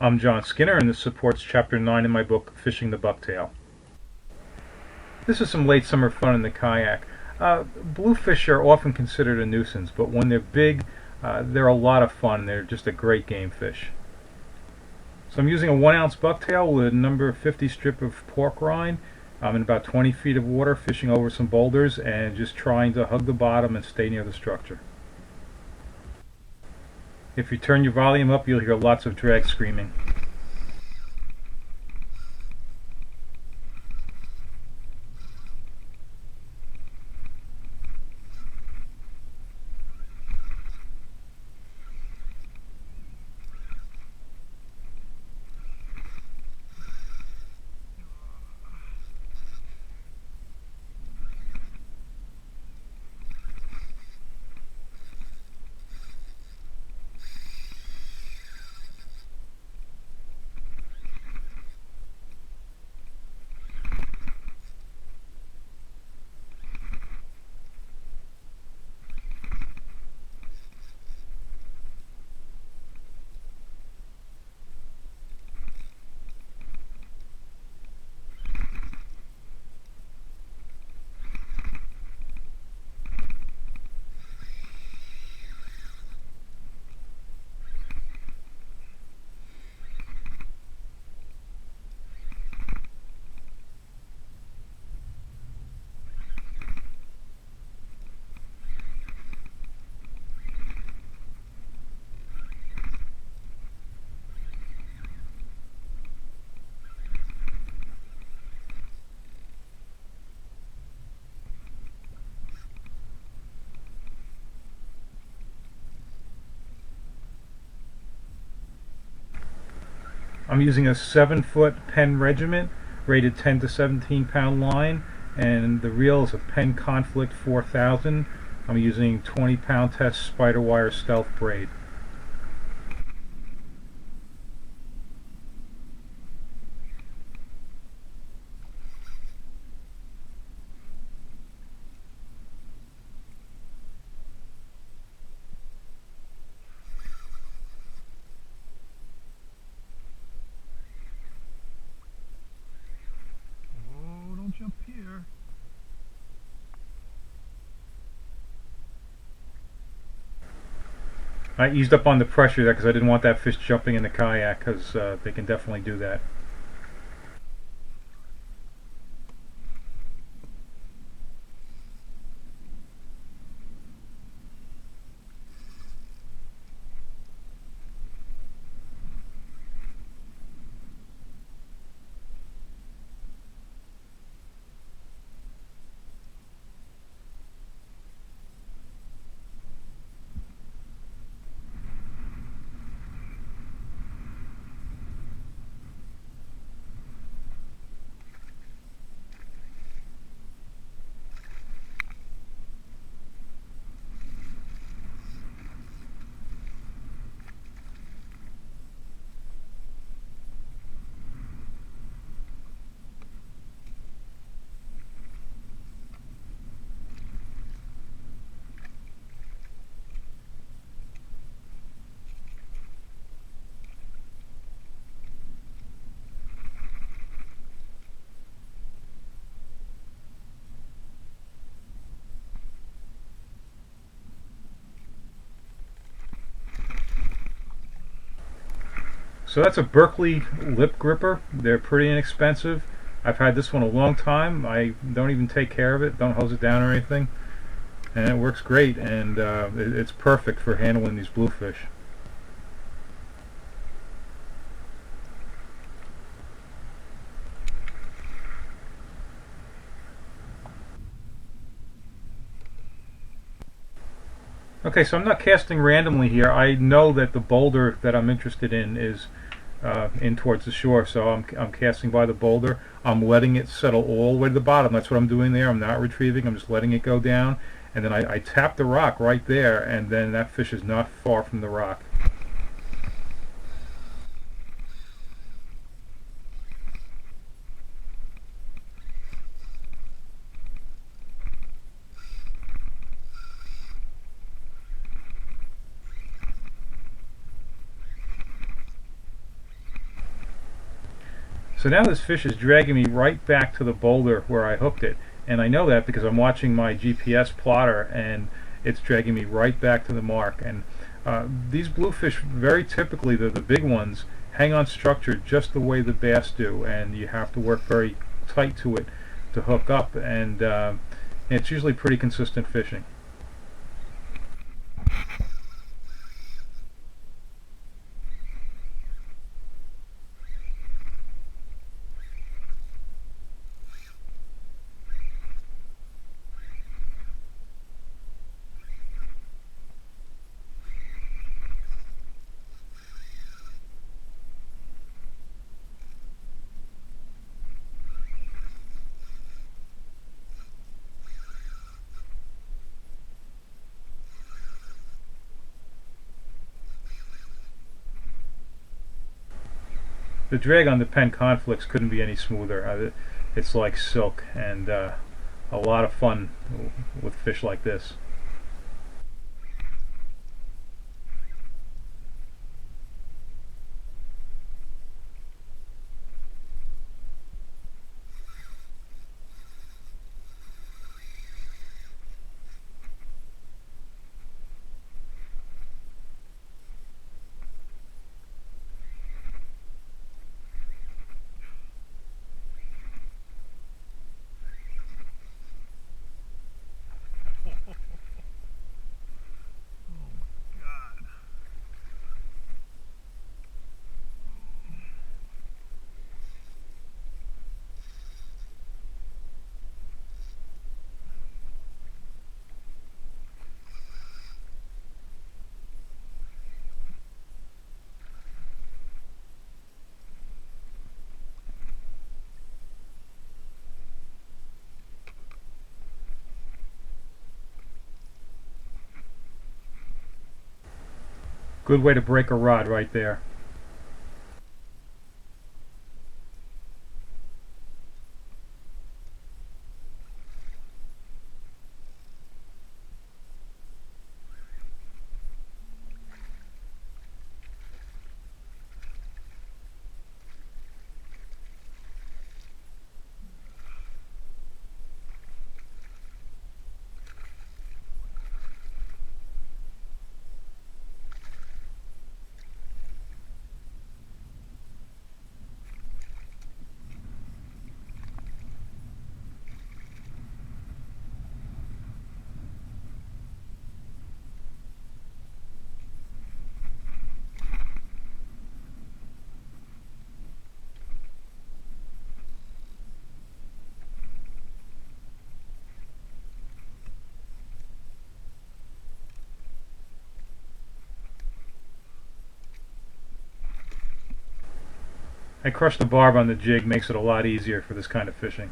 I'm John Skinner, and this supports Chapter 9 in my book, Fishing the Bucktail. This is some late summer fun in the kayak. Bluefish are often considered a nuisance, but when they're big, they're a lot of fun. They're just a great game fish. So I'm using a 1-ounce bucktail with a number 50 strip of pork rind. I'm in about 20 feet of water, fishing over some boulders and just trying to hug the bottom and stay near the structure. If you turn your volume up, you'll hear lots of drag screaming. I'm using a 7-foot Penn Regiment, rated 10 to 17 pound line, and the reel is a Penn Conflict 4000. I'm using 20-pound test spider wire stealth braid. Oh, don't jump here. I eased up on the pressure there because I didn't want that fish jumping in the kayak, because they can definitely do that. So that's a Berkeley lip gripper. They're pretty inexpensive. I've had this one a long time. I don't even take care of it, don't hose it down or anything, and it works great, and it's perfect for handling these bluefish. Okay, so I'm not casting randomly here. I know that the boulder that I'm interested in is in towards the shore, so I'm casting by the boulder. I'm letting it settle all the way to the bottom. That's what I'm doing there. I'm not retrieving. I'm just letting it go down, and then I tap the rock right there, and then that fish is not far from the rock. So now this fish is dragging me right back to the boulder where I hooked it. And I know that because I'm watching my GPS plotter, and it's dragging me right back to the mark. And these bluefish, very typically, the big ones, hang on structure just the way the bass do, and you have to work very tight to it to hook up, and it's usually pretty consistent fishing. The drag on the Penn Conflicts couldn't be any smoother. It's like silk, and a lot of fun with fish like this. God. Good way to break a rod right there. I crushed the barb on the jig, makes it a lot easier for this kind of fishing.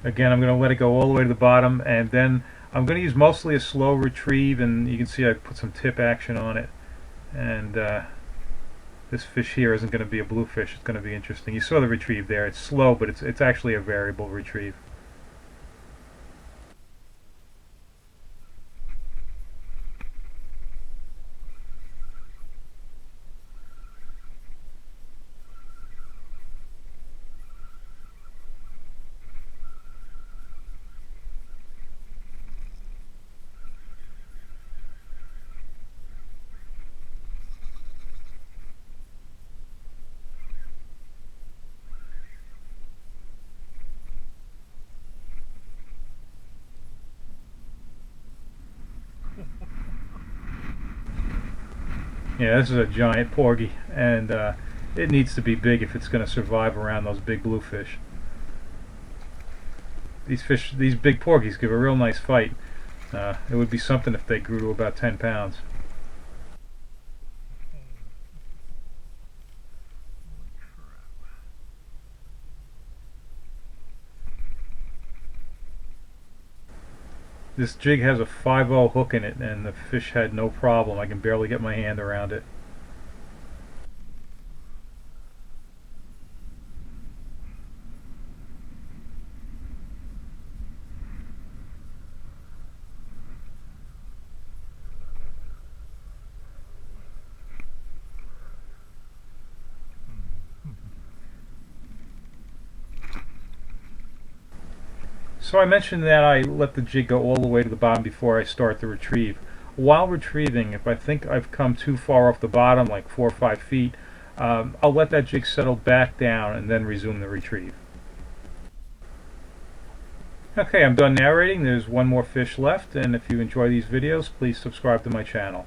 Again, I'm going to let it go all the way to the bottom, and then I'm going to use mostly a slow retrieve, and you can see I put some tip action on it. And this fish here isn't going to be a bluefish. It's going to be interesting. You saw the retrieve there. It's slow, but it's actually a variable retrieve. Yeah, this is a giant porgy, and it needs to be big if it's going to survive around those big bluefish. These big porgies give a real nice fight. It would be something if they grew to about 10 pounds. This jig has a 5/0 hook in it, and the fish had no problem. I can barely get my hand around it. So I mentioned that I let the jig go all the way to the bottom before I start the retrieve. While retrieving, if I think I've come too far off the bottom, like 4 or 5 feet, I'll let that jig settle back down and then resume the retrieve. Okay, I'm done narrating. There's one more fish left, and if you enjoy these videos, please subscribe to my channel.